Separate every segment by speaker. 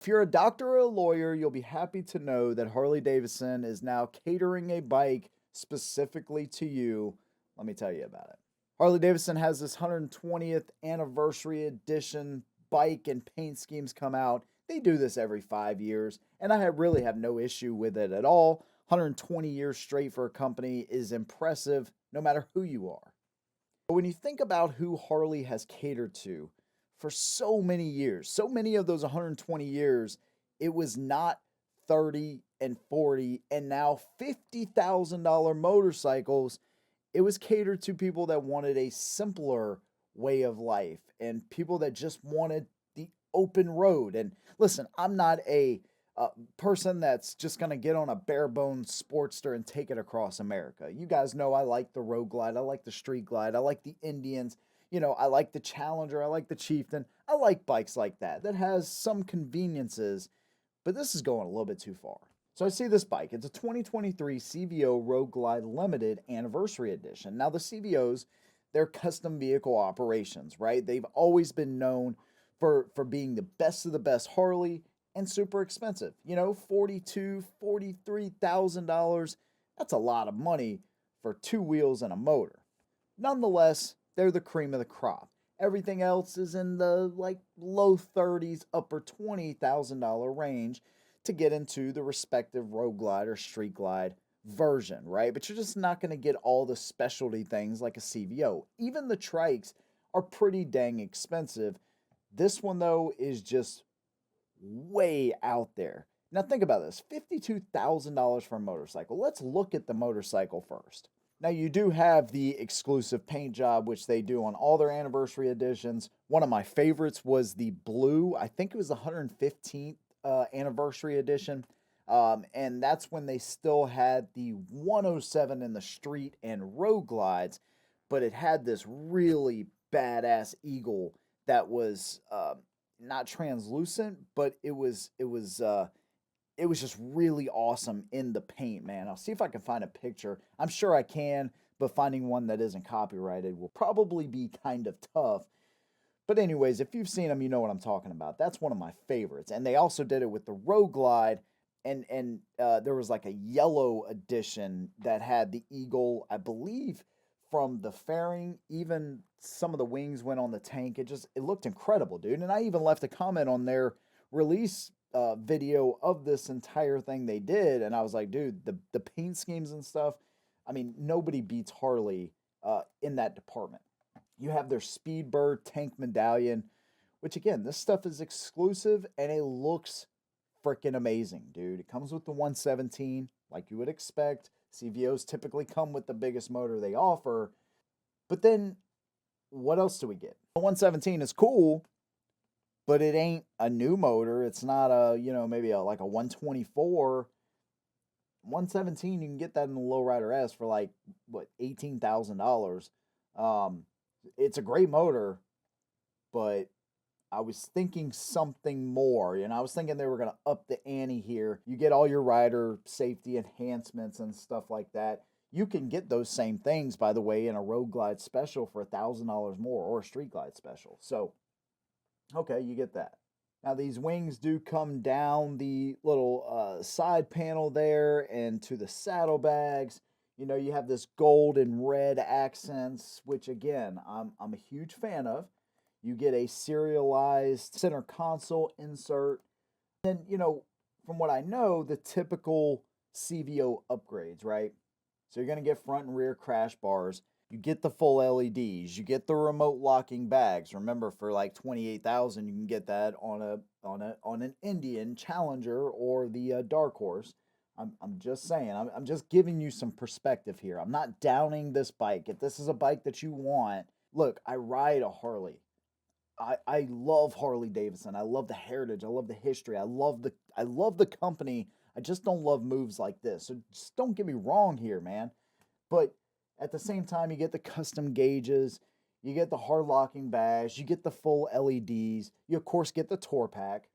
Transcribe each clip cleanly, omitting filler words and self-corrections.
Speaker 1: If you're a doctor or a lawyer, you'll be happy to know that Harley Davidson is now catering a bike specifically to you. Let me tell you about it. Harley Davidson has this 120th anniversary edition bike and paint schemes come out. They do this every 5 years, and I really have no issue with it at all. 120 years straight for a company is impressive no matter who you are. But when you think about who Harley has catered to for so many years, so many of those 120 years, it was not 30 and 40 and now $50,000 motorcycles. It was catered to people that wanted a simpler way of life and people that just wanted the open road. And listen, I'm not a person that's just going to get on a bare bones Sportster and take it across America. You guys know I like the Road Glide, I like the Street Glide, I like the Indians, I like the Challenger, I like the Chieftain. I like bikes like that has some conveniences, but this is going a little bit too far. So I see this bike. It's a 2023 CVO Road Glide Limited Anniversary Edition. Now the CVOs, they're custom vehicle operations, right? They've always been known for being the best of the best Harley and super expensive. $42,000, $43,000. That's a lot of money for two wheels and a motor. Nonetheless, they're the cream of the crop. Everything else is in the low 30s, upper $20,000 range to get into the respective Road Glide or Street Glide version, right? But you're just not going to get all the specialty things like a CVO. Even the trikes are pretty dang expensive. This one, though, is just way out there. Now, think about this $52,000 for a motorcycle. Let's look at the motorcycle first. Now, you do have the exclusive paint job, which they do on all their anniversary editions. One of my favorites was the blue. I think it was the 115th anniversary edition. And that's when they still had the 107 in the street and road glides, but it had this really badass eagle that was not translucent, but it was just really awesome in the paint, man. I'll see if I can find a picture. I'm sure I can, but finding one that isn't copyrighted will probably be kind of tough. But anyways, if you've seen them, you know what I'm talking about. That's one of my favorites. And they also did it with the Road Glide, and there was like a yellow edition that had the eagle, I believe, from the fairing. Even some of the wings went on the tank. It looked incredible, dude. And I even left a comment on their release video of this entire thing they did, and I was like, dude, the paint schemes and stuff, I mean, nobody beats Harley in that department. You have their Speedbird tank medallion, which again, this stuff is exclusive and it looks freaking amazing, dude. It comes with the 117, like you would expect. CVOs typically come with the biggest motor they offer, but then what else do we get? The 117 is cool, but it ain't a new motor. It's not maybe like a 124. 117, you can get that in the Lowrider S for like, what, $18,000. It's a great motor, but I was thinking something more. I was thinking they were going to up the ante here. You get all your rider safety enhancements and stuff like that. You can get those same things, by the way, in a Road Glide Special for $1,000 more, or a Street Glide Special. So, okay, you get that. Now, these wings do come down the little side panel there and to the saddlebags. You have this gold and red accents, which, again, I'm a huge fan of. You get a serialized center console insert. And, from what I know, the typical CVO upgrades, right? So you're going to get front and rear crash bars. You get the full LEDs. You get the remote locking bags. Remember, for like $28,000, you can get that on an Indian Challenger or the Dark Horse. I'm just saying. I'm just giving you some perspective here. I'm not downing this bike. If this is a bike that you want, look, I ride a Harley. I love Harley Davidson. I love the heritage. I love the history. I love the company. I just don't love moves like this. So just don't get me wrong here, man. But at the same time, you get the custom gauges, you get the hard locking bags, you get the full LEDs, you of course get the tour pack,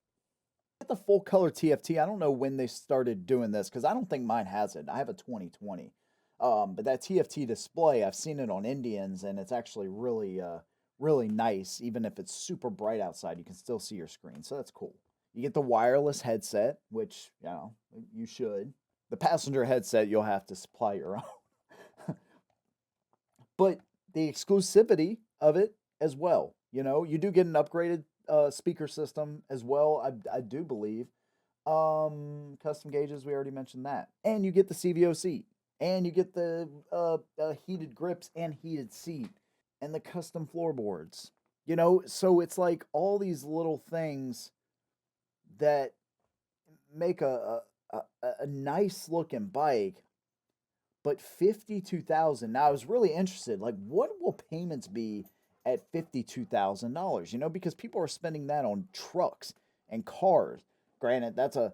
Speaker 1: you get the full color TFT. I don't know when they started doing this because I don't think mine has it. I have a 2020. But that TFT display, I've seen it on Indians, and it's actually really nice. Even if it's super bright outside, you can still see your screen. So that's cool. You get the wireless headset, which, you should. The passenger headset, you'll have to supply your own. But the exclusivity of it as well. You do get an upgraded speaker system as well, I do believe. Custom gauges, we already mentioned that. And you get the CVO seat. And you get the heated grips and heated seat. And the custom floorboards. So it's like all these little things that make a nice looking bike, but 52,000. Now I was really interested, like what will payments be at $52,000? Because people are spending that on trucks and cars. Granted, that's a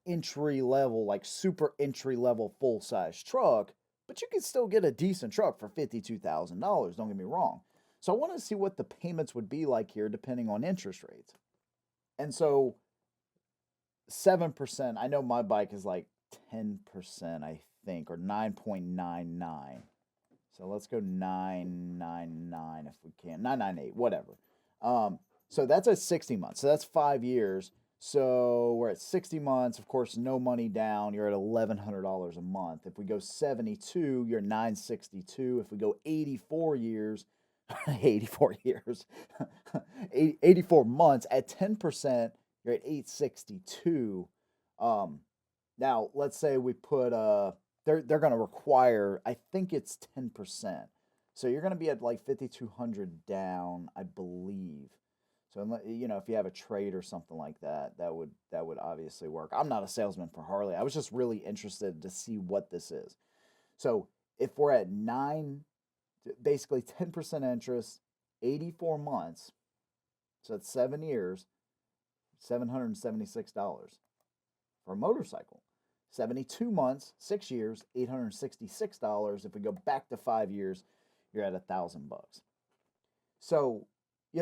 Speaker 1: entry level, like super entry level full size truck, but you can still get a decent truck for $52,000. Don't get me wrong. So I want to see what the payments would be like here, depending on interest rates. And so 7%. I know my bike is like 10%, I think, or 9.99. So let's go 999 if we can. 998, whatever. So that's at 60 months. So that's 5 years. So we're at 60 months. Of course, no money down. You're at $1,100 a month. If we go 72, you're 962. If we go 84 years, 84 years, 84 months at 10%, you're at 862. Now let's say we put they're going to require, I think it's 10%. So you're going to be at like 5,200 down, I believe. So if you have a trade or something like that, that would obviously work. I'm not a salesman for Harley. I was just really interested to see what this is. So if we're at basically 10% interest, 84 months, so that's 7 years, $776 for a motorcycle. 72 months, 6 years, $866. If we go back to 5 years, you're at $1,000. So,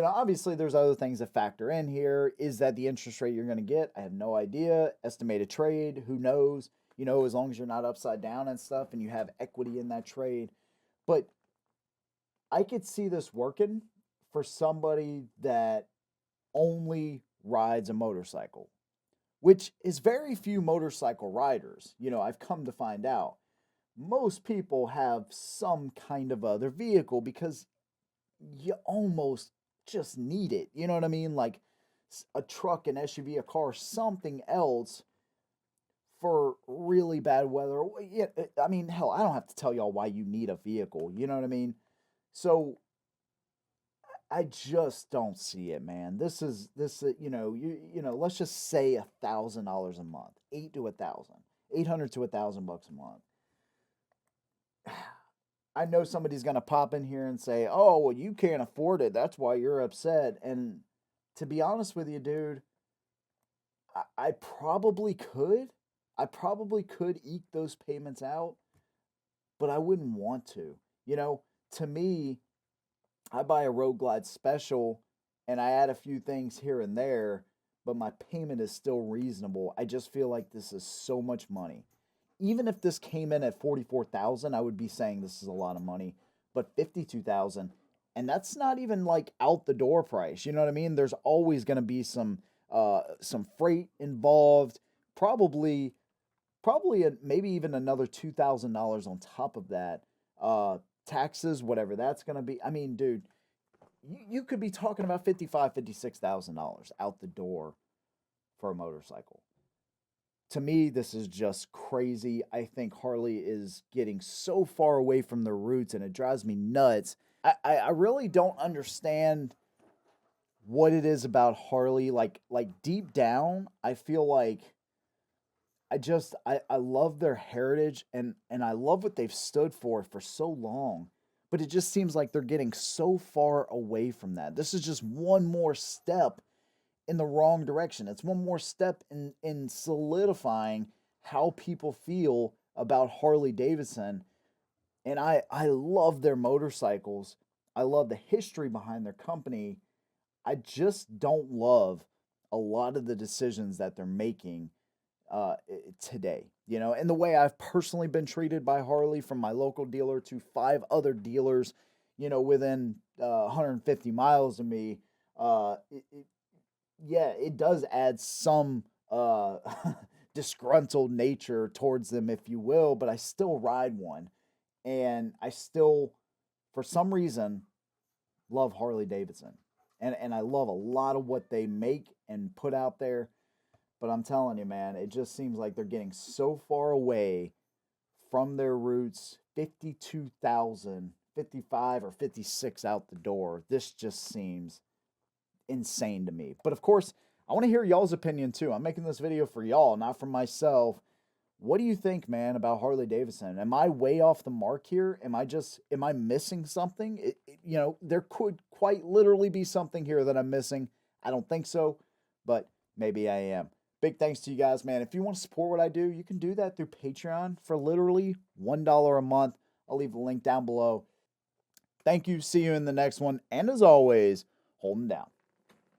Speaker 1: obviously there's other things that factor in here. Is that the interest rate you're going to get? I have no idea. Estimated trade, who knows? As long as you're not upside down and stuff and you have equity in that trade. But I could see this working for somebody that only rides a motorcycle, which is very few motorcycle riders. I've come to find out most people have some kind of other vehicle because you almost just need it. You know what I mean? Like a truck, an SUV, a car, something else for really bad weather. Yeah, I mean, hell, I don't have to tell y'all why you need a vehicle. You know what I mean? So I just don't see it, man. This, let's just say $1,000 a month, 800 to $1,000 a month. I know somebody's gonna pop in here and say, "Oh, well, you can't afford it. That's why you're upset." And to be honest with you, dude, I probably could. I probably could eke those payments out, but I wouldn't want to. To me, I buy a Road Glide Special and I add a few things here and there, but my payment is still reasonable. I just feel like this is so much money. Even if this came in at 44,000, I would be saying this is a lot of money, but 52,000, and that's not even like out the door price. You know what I mean? There's always going to be some freight involved, probably maybe even another $2,000 on top of that. Taxes, whatever that's going to be. I mean, dude, you could be talking about $56,000 out the door for a motorcycle. To me, this is just crazy. I think Harley is getting so far away from their roots, and it drives me nuts. I really don't understand what it is about Harley. Like deep down, I feel like I love their heritage and I love what they've stood for so long. But it just seems like they're getting so far away from that. This is just one more step in the wrong direction. It's one more step in solidifying how people feel about Harley Davidson. And I love their motorcycles. I love the history behind their company. I just don't love a lot of the decisions that they're making today, and the way I've personally been treated by Harley, from my local dealer to 5 other dealers, within 150 miles of me. yeah, it does add some disgruntled nature towards them, if you will, but I still ride one. And I still, for some reason, love Harley Davidson. And I love a lot of what they make and put out there. But I'm telling you, man, it just seems like they're getting so far away from their roots. 52,000, 55 or 56 out the door. This just seems insane to me. But of course, I want to hear y'all's opinion too. I'm making this video for y'all, not for myself. What do you think, man, about Harley Davidson? Am I way off the mark here? Am I missing something? There could quite literally be something here that I'm missing. I don't think so, but maybe I am. Big thanks to you guys, man. If you want to support what I do, you can do that through Patreon for literally $1 a month. I'll leave the link down below. Thank you. See you in the next one. And as always, hold 'em down.